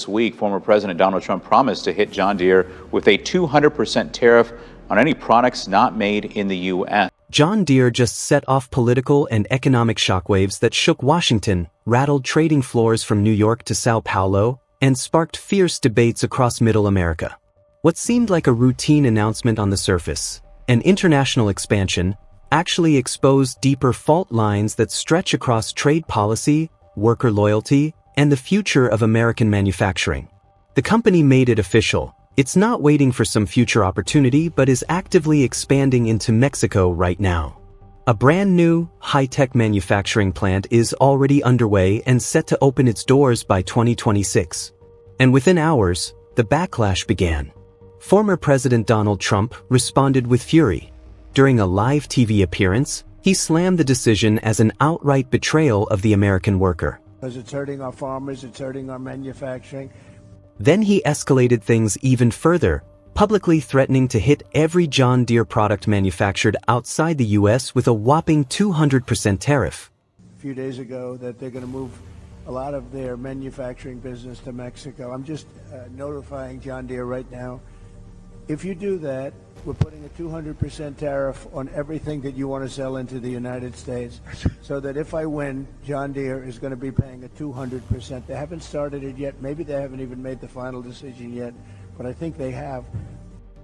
This week, former President Donald Trump promised to hit John Deere with a 200% tariff on any products not made in the U.S. John Deere just set off political and economic shockwaves that shook Washington, rattled trading floors from New York to Sao Paulo, and sparked fierce debates across Middle America. What seemed like a routine announcement on the surface, an international expansion, actually exposed deeper fault lines that stretch across trade policy, worker loyalty, and the future of American manufacturing. The company made it official. It's not waiting for some future opportunity but is actively expanding into Mexico right now. A brand new, high-tech manufacturing plant is already underway and set to open its doors by 2026. And within hours, the backlash began. Former President Donald Trump responded with fury. During a live TV appearance, he slammed the decision as an outright betrayal of the American worker. Because it's hurting our farmers, it's hurting our manufacturing. Then he escalated things even further, publicly threatening to hit every John Deere product manufactured outside the U.S. with a whopping 200% tariff. A few days ago that they're going to move a lot of their manufacturing business to Mexico. I'm just notifying John Deere right now. If you do that, we're putting a 200% tariff on everything that you want to sell into the United States, so that if I win, John Deere is going to be paying a 200%. They haven't started it yet. Maybe they haven't even made the final decision yet, but I think they have.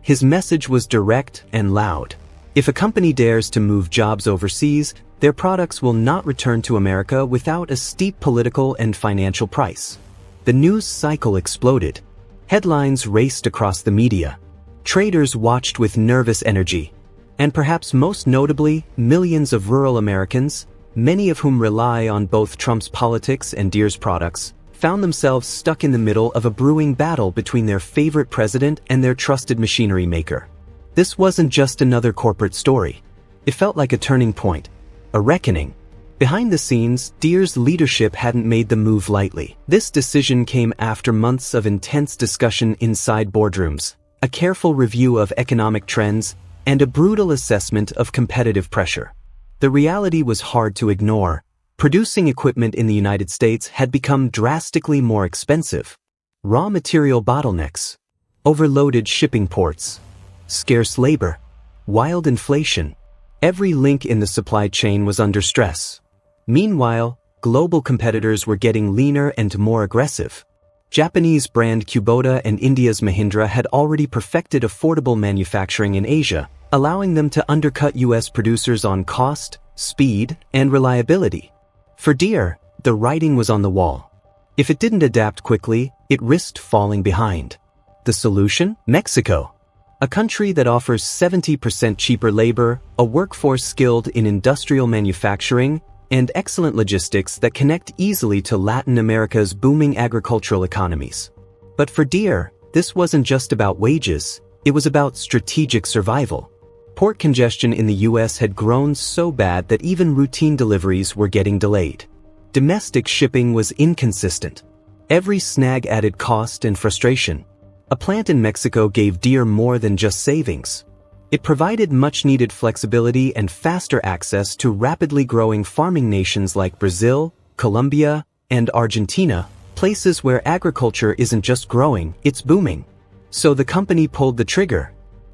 His message was direct and loud. If a company dares to move jobs overseas, their products will not return to America without a steep political and financial price. The news cycle exploded. Headlines raced across the media. Traders watched with nervous energy. And perhaps most notably, millions of rural Americans, many of whom rely on both Trump's politics and Deere's products, found themselves stuck in the middle of a brewing battle between their favorite president and their trusted machinery maker. This wasn't just another corporate story. It felt like a turning point, a reckoning. Behind the scenes, Deere's leadership hadn't made the move lightly. This decision came after months of intense discussion inside boardrooms, a careful review of economic trends, and a brutal assessment of competitive pressure. The reality was hard to ignore. Producing equipment in the United States had become drastically more expensive. Raw material bottlenecks, overloaded shipping ports, scarce labor, wild inflation. Every link in the supply chain was under stress. Meanwhile, global competitors were getting leaner and more aggressive. Japanese brand Kubota and India's Mahindra had already perfected affordable manufacturing in Asia, allowing them to undercut U.S. producers on cost, speed, and reliability. For Deere, the writing was on the wall. If it didn't adapt quickly, it risked falling behind. The solution? Mexico. A country that offers 70% cheaper labor, a workforce skilled in industrial manufacturing, and excellent logistics that connect easily to Latin America's booming agricultural economies. But for Deere, this wasn't just about wages, it was about strategic survival. Port congestion in the U.S. had grown so bad that even routine deliveries were getting delayed. Domestic shipping was inconsistent. Every snag added cost and frustration. A plant in Mexico gave Deere more than just savings. It provided much-needed flexibility and faster access to rapidly growing farming nations like Brazil, Colombia, and Argentina, places where agriculture isn't just growing, it's booming. So the company pulled the trigger.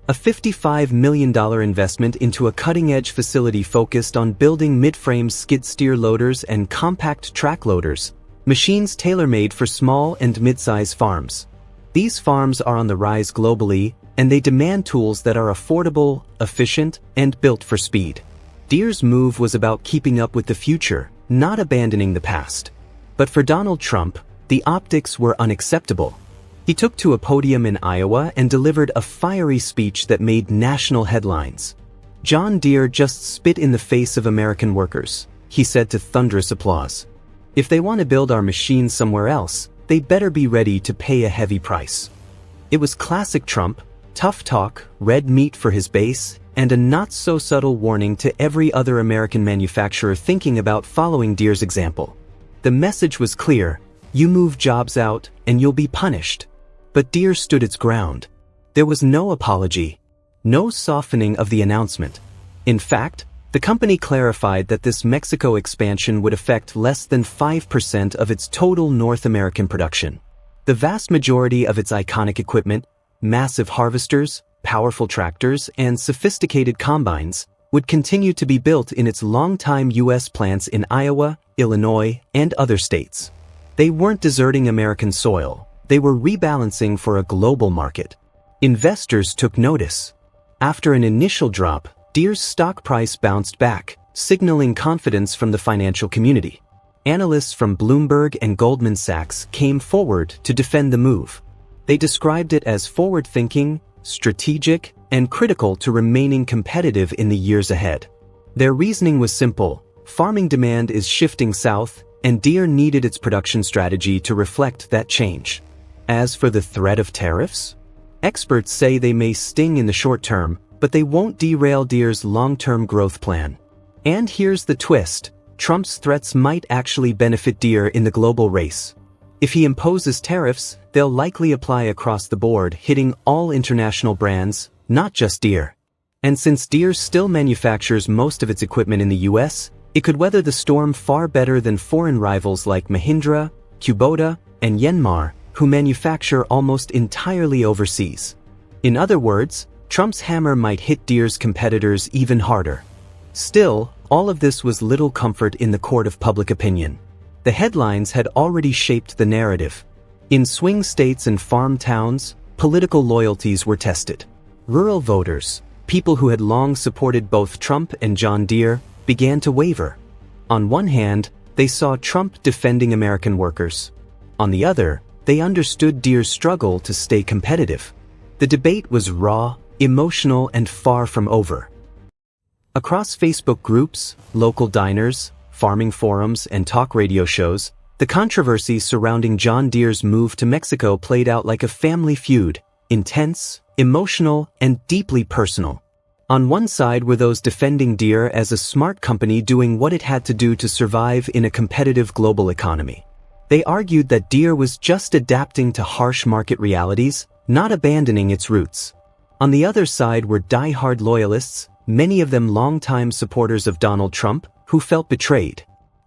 A $55 million investment into a cutting-edge facility focused on building mid-frame skid-steer loaders and compact track loaders, machines tailor-made for small and mid-size farms. These farms are on the rise globally, and they demand tools that are affordable, efficient, and built for speed. Deere's move was about keeping up with the future, not abandoning the past. But for Donald Trump, the optics were unacceptable. He took to a podium in Iowa and delivered a fiery speech that made national headlines. John Deere just spit in the face of American workers, he said to thunderous applause. If they want to build our machines somewhere else, they better be ready to pay a heavy price. It was classic Trump. Tough talk, red meat for his base, and a not-so-subtle warning to every other American manufacturer thinking about following Deere's example. The message was clear: you move jobs out, and you'll be punished. But Deere stood its ground. There was no apology, no softening of the announcement. In fact, the company clarified that this Mexico expansion would affect less than 5% of its total North American production. The vast majority of its iconic equipment, massive harvesters, powerful tractors, and sophisticated combines, would continue to be built in its longtime U.S. plants in Iowa, Illinois, and other states. They weren't deserting American soil, they were rebalancing for a global market. Investors took notice. After an initial drop, Deere's stock price bounced back, signaling confidence from the financial community. Analysts from Bloomberg and Goldman Sachs came forward to defend the move. They described it as forward-thinking, strategic, and critical to remaining competitive in the years ahead. Their reasoning was simple: farming demand is shifting south, and Deere needed its production strategy to reflect that change. As for the threat of tariffs, experts say they may sting in the short term, but they won't derail Deere's long-term growth plan. And here's the twist: Trump's threats might actually benefit Deere in the global race. If he imposes tariffs, they'll likely apply across the board, hitting all international brands, not just Deere. And since Deere still manufactures most of its equipment in the U.S., it could weather the storm far better than foreign rivals like Mahindra, Kubota, and Yanmar, who manufacture almost entirely overseas. In other words, Trump's hammer might hit Deere's competitors even harder. Still, all of this was little comfort in the court of public opinion. The headlines had already shaped the narrative. In swing states and farm towns, political loyalties were tested. Rural voters, people who had long supported both Trump and John Deere, began to waver. On one hand, they saw Trump defending American workers. On the other, they understood Deere's struggle to stay competitive. The debate was raw, emotional, and far from over. Across Facebook groups, local diners, farming forums, and talk radio shows, the controversy surrounding John Deere's move to Mexico played out like a family feud, intense, emotional, and deeply personal. On one side were those defending Deere as a smart company doing what it had to do to survive in a competitive global economy. They argued that Deere was just adapting to harsh market realities, not abandoning its roots. On the other side were die-hard loyalists, many of them longtime supporters of Donald Trump, who felt betrayed.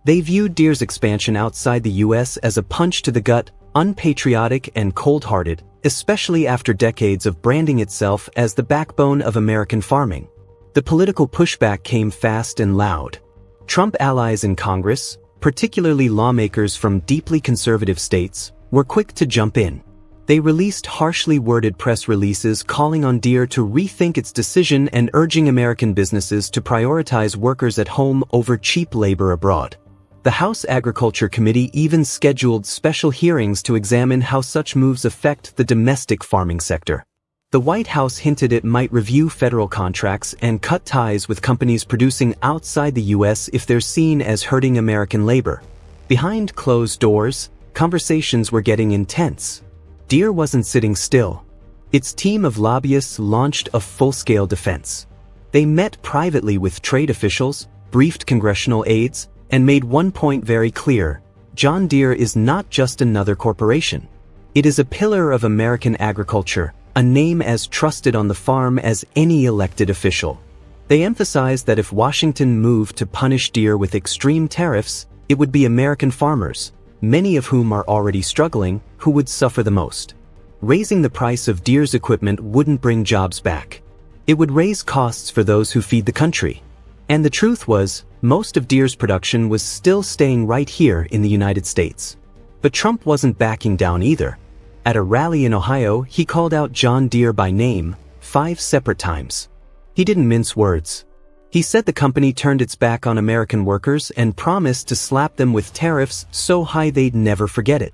They viewed Deere's expansion outside the U.S. as a punch to the gut, unpatriotic and cold-hearted, especially after decades of branding itself as the backbone of American farming. The political pushback came fast and loud. Trump allies in Congress, particularly lawmakers from deeply conservative states, were quick to jump in. They released harshly worded press releases calling on Deere to rethink its decision and urging American businesses to prioritize workers at home over cheap labor abroad. The House Agriculture Committee even scheduled special hearings to examine how such moves affect the domestic farming sector. The White House hinted it might review federal contracts and cut ties with companies producing outside the U.S. if they're seen as hurting American labor. Behind closed doors, conversations were getting intense. Deere wasn't sitting still. Its team of lobbyists launched a full-scale defense. They met privately with trade officials, briefed congressional aides, and made one point very clear: John Deere is not just another corporation. It is a pillar of American agriculture, a name as trusted on the farm as any elected official. They emphasized that if Washington moved to punish Deere with extreme tariffs, it would be American farmers, many of whom are already struggling, who would suffer the most. Raising the price of Deere's equipment wouldn't bring jobs back. It would raise costs for those who feed the country. And the truth was, most of Deere's production was still staying right here in the United States. But Trump wasn't backing down either. At a rally in Ohio, he called out John Deere by name 5 separate times. He didn't mince words. He said the company turned its back on American workers and promised to slap them with tariffs so high they'd never forget it.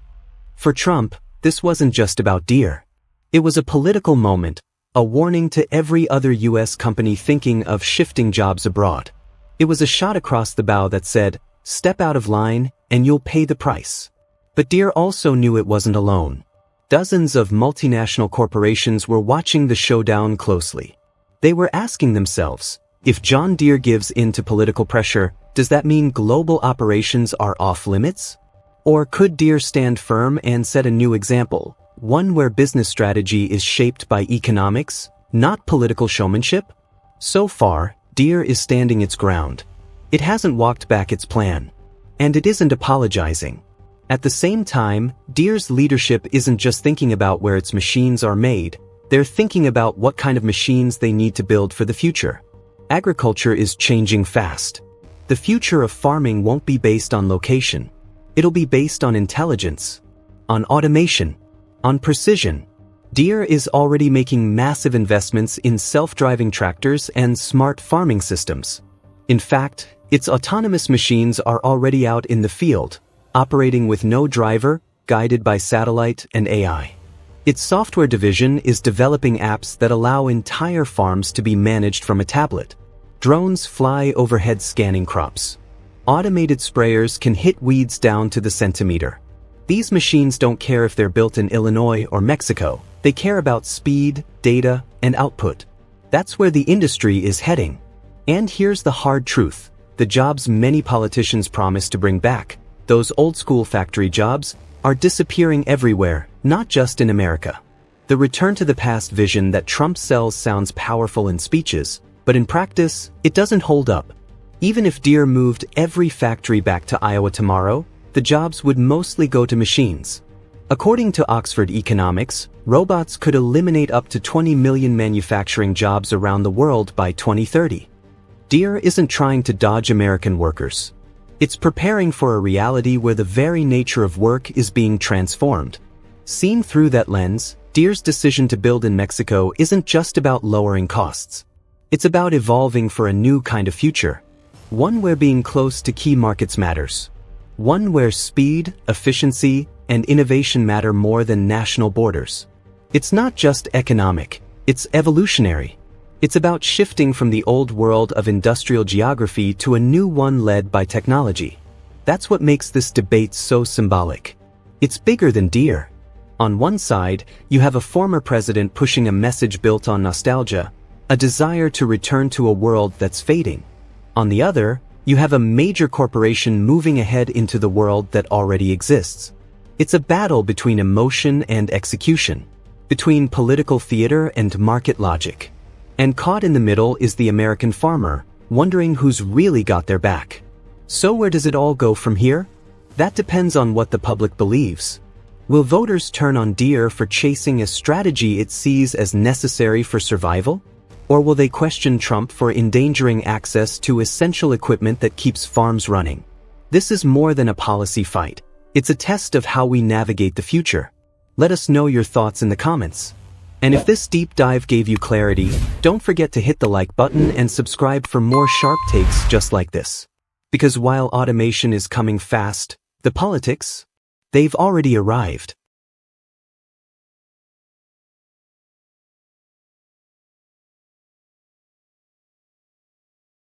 For Trump, this wasn't just about Deere. It was a political moment, a warning to every other U.S. company thinking of shifting jobs abroad. It was a shot across the bow that said, "Step out of line, and you'll pay the price." But Deere also knew it wasn't alone. Dozens of multinational corporations were watching the showdown closely. They were asking themselves, if John Deere gives in to political pressure, does that mean global operations are off limits? Or could Deere stand firm and set a new example, one where business strategy is shaped by economics, not political showmanship? So far, Deere is standing its ground. It hasn't walked back its plan. And it isn't apologizing. At the same time, Deere's leadership isn't just thinking about where its machines are made, they're thinking about what kind of machines they need to build for the future. Agriculture is changing fast. The future of farming won't be based on location. It'll be based on intelligence, on automation, on precision. Deere is already making massive investments in self-driving tractors and smart farming systems. In fact, its autonomous machines are already out in the field, operating with no driver, guided by satellite and AI. Its software division is developing apps that allow entire farms to be managed from a tablet. Drones fly overhead scanning crops. Automated sprayers can hit weeds down to the centimeter. These machines don't care if they're built in Illinois or Mexico. They care about speed, data, and output. That's where the industry is heading. And here's the hard truth. The jobs many politicians promise to bring back, those old-school factory jobs, are disappearing everywhere, not just in America. The return-to-the-past vision that Trump sells sounds powerful in speeches, but in practice, it doesn't hold up. Even if Deere moved every factory back to Iowa tomorrow, the jobs would mostly go to machines. According to Oxford Economics, robots could eliminate up to 20 million manufacturing jobs around the world by 2030. Deere isn't trying to dodge American workers. It's preparing for a reality where the very nature of work is being transformed. Seen through that lens, Deere's decision to build in Mexico isn't just about lowering costs. It's about evolving for a new kind of future. One where being close to key markets matters. One where speed, efficiency, and innovation matter more than national borders. It's not just economic, it's evolutionary. It's about shifting from the old world of industrial geography to a new one led by technology. That's what makes this debate so symbolic. It's bigger than Deere. On one side, you have a former president pushing a message built on nostalgia, a desire to return to a world that's fading. On the other, you have a major corporation moving ahead into the world that already exists. It's a battle between emotion and execution, between political theater and market logic. And caught in the middle is the American farmer, wondering who's really got their back. So where does it all go from here? That depends on what the public believes. Will voters turn on Deere for chasing a strategy it sees as necessary for survival? Or will they question Trump for endangering access to essential equipment that keeps farms running? This is more than a policy fight. It's a test of how we navigate the future. Let us know your thoughts in the comments. And if this deep dive gave you clarity, don't forget to hit the like button and subscribe for more sharp takes just like this. Because while automation is coming fast, the politics, they've already arrived.